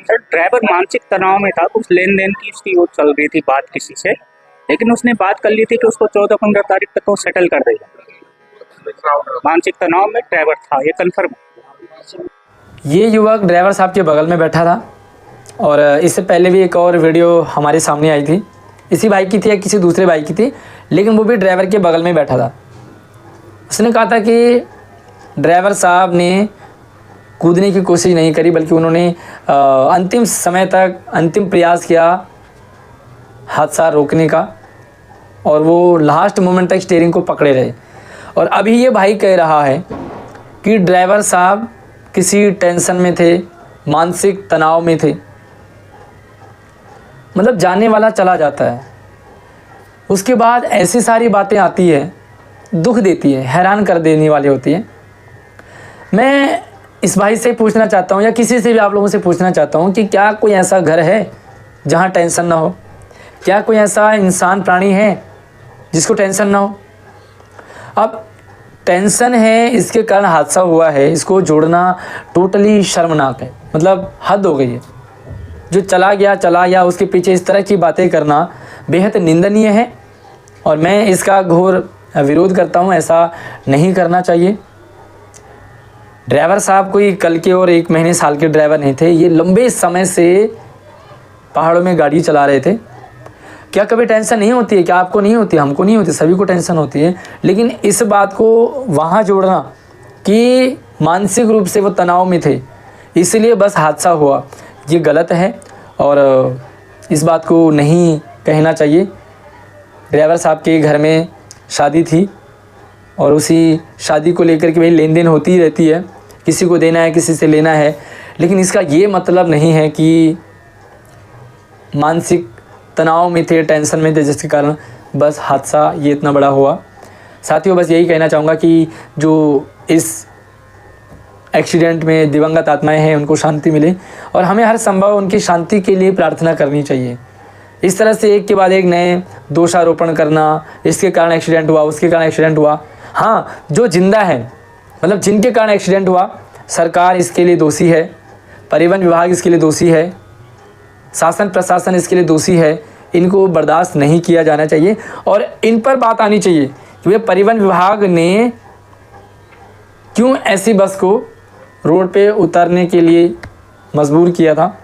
Sir, driver मानसिक तनाव में था, कुछ लेन देन की उसकी वो चल रही थी बात किसी से, लेकिन उसने बात कर ली थी कि उसको 14-15 तारीख तक वो सेटल कर देगा। मानसिक तनाव में ड्राइवर था, ये कन्फर्म। ये युवक ड्राइवर साहब के बगल में बैठा था और इससे पहले भी एक और वीडियो हमारे सामने आई थी, इसी बाइक की थी या किसी दूसरे बाइक की थी, लेकिन वो भी ड्राइवर के बगल में बैठा था। उसने कहा था कि ड्राइवर साहब ने कूदने की कोशिश नहीं करी, बल्कि उन्होंने अंतिम समय तक अंतिम प्रयास किया हादसा रोकने का, और वो लास्ट मोमेंट तक स्टीयरिंग को पकड़े रहे। और अभी ये भाई कह रहा है कि ड्राइवर साहब किसी टेंशन में थे, मानसिक तनाव में थे। मतलब जाने वाला चला जाता है, उसके बाद ऐसी सारी बातें आती है, दुख देती है, हैरान कर देने वाली होती है। मैं इस भाई से पूछना चाहता हूँ या किसी से भी आप लोगों से पूछना चाहता हूँ कि क्या कोई ऐसा घर है जहाँ टेंशन ना हो? क्या कोई ऐसा इंसान प्राणी है जिसको टेंशन ना हो? अब टेंशन है, इसके कारण हादसा हुआ है, इसको जोड़ना टोटली शर्मनाक है। मतलब हद हो गई है। जो चला गया उसके पीछे इस तरह की बातें करना बेहद निंदनीय है और मैं इसका घोर विरोध करता हूँ। ऐसा नहीं करना चाहिए। ड्राइवर साहब कोई कल के और 1 महीने साल के ड्राइवर नहीं थे, ये लंबे समय से पहाड़ों में गाड़ी चला रहे थे। क्या कभी टेंशन नहीं होती है? क्या आपको नहीं होती? हमको नहीं होती, सभी को टेंशन होती है। लेकिन इस बात को वहाँ जोड़ना कि मानसिक रूप से वो तनाव में थे, इसलिए बस हादसा हुआ, ये गलत है और इस बात को नहीं कहना चाहिए। ड्राइवर साहब के घर में शादी थी और उसी शादी को लेकर के भाई लेन देन होती रहती है, किसी को देना है, किसी से लेना है, लेकिन इसका ये मतलब नहीं है कि मानसिक तनाव में थे, टेंशन में थे, जिसके कारण बस हादसा ये इतना बड़ा हुआ। साथियों, बस यही कहना चाहूँगा कि जो इस एक्सीडेंट में दिवंगत आत्माएं हैं उनको शांति मिले और हमें हर संभव उनकी शांति के लिए प्रार्थना करनी चाहिए। इस तरह से एक के बाद एक नए दोषारोपण करना, इसके कारण एक्सीडेंट हुआ, उसके कारण एक्सीडेंट हुआ। हाँ, जो जिंदा है, मतलब जिनके कारण एक्सीडेंट हुआ, सरकार इसके लिए दोषी है, परिवहन विभाग इसके लिए दोषी है, शासन प्रशासन इसके लिए दोषी है। इनको बर्दाश्त नहीं किया जाना चाहिए और इन पर बात आनी चाहिए कि वे परिवहन विभाग ने क्यों ऐसी बस को रोड पे उतारने के लिए मजबूर किया था।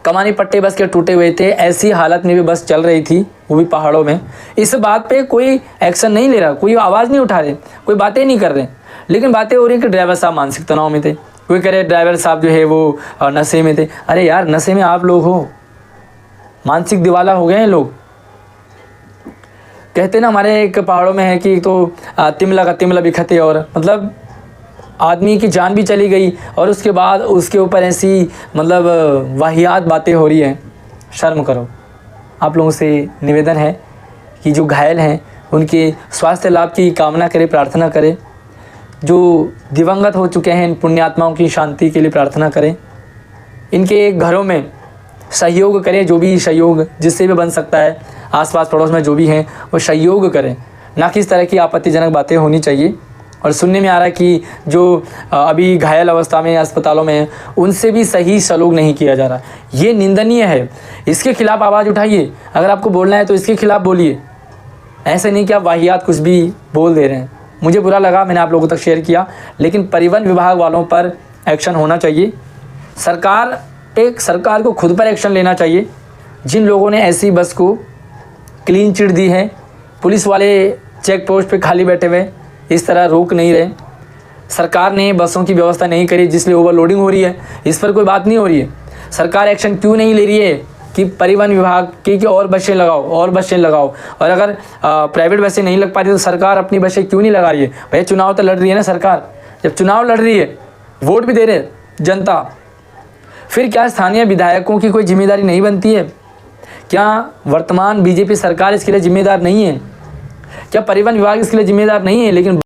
कमानी पट्टे बस के टूटे हुए थे, ऐसी हालत में भी बस चल रही थी, वो भी पहाड़ों में। इस बात पे कोई एक्शन नहीं ले रहा, कोई आवाज़ नहीं उठा रहे, कोई बातें नहीं कर रहे, लेकिन बातें हो रही कि ड्राइवर साहब मानसिक तनाव में थे। कोई कह रहे ड्राइवर साहब जो है वो नशे में थे। अरे यार, नशे में आप लोग हो, मानसिक दिवाला हो गए हैं लोग। कहते ना हमारे एक पहाड़ों में है कि तो तिमला का तिमला बिखते, और मतलब आदमी की जान भी चली गई और उसके बाद उसके ऊपर ऐसी मतलब वाहियात बातें हो रही हैं। शर्म करो। आप लोगों से निवेदन है कि जो घायल हैं उनके स्वास्थ्य लाभ की कामना करें, प्रार्थना करें। जो दिवंगत हो चुके हैं इन पुण्यात्माओं की शांति के लिए प्रार्थना करें। इनके घरों में सहयोग करें, जो भी सहयोग जिससे भी बन सकता है, आसपास पड़ोस में जो भी हैं वो सहयोग करें, ना कि इस तरह की आपत्तिजनक बातें होनी चाहिए। और सुनने में आ रहा है कि जो अभी घायल अवस्था में अस्पतालों में हैं उनसे भी सही सलूक नहीं किया जा रहा। ये निंदनीय है, इसके खिलाफ आवाज़ उठाइए। अगर आपको बोलना है तो इसके खिलाफ बोलिए, ऐसे नहीं कि आप वाहियात कुछ भी बोल दे रहे हैं। मुझे बुरा लगा, मैंने आप लोगों तक शेयर किया, लेकिन परिवहन विभाग वालों पर एक्शन होना चाहिए। सरकार को खुद पर एक्शन लेना चाहिए। जिन लोगों ने ऐसी बस को क्लीन चिट दी है, पुलिस वाले चेक पोस्ट पे खाली बैठे हुए इस तरह रोक नहीं रहे, सरकार ने बसों की व्यवस्था नहीं करी जिसलिए ओवरलोडिंग हो रही है, इस पर कोई बात नहीं हो रही है। सरकार एक्शन क्यों नहीं ले रही है कि परिवहन विभाग की और बसें लगाओ। और अगर प्राइवेट बसें नहीं लग पा रही तो सरकार अपनी बसें क्यों नहीं लगा रही है? भैया, चुनाव तो लड़ रही है ना सरकार। जब चुनाव लड़ रही है, वोट भी दे रहे जनता, फिर क्या स्थानीय विधायकों की कोई जिम्मेदारी नहीं बनती है क्या वर्तमान बीजेपी सरकार इसके लिए जिम्मेदार नहीं है? क्या परिवहन विभाग इसके लिए जिम्मेदार नहीं है? लेकिन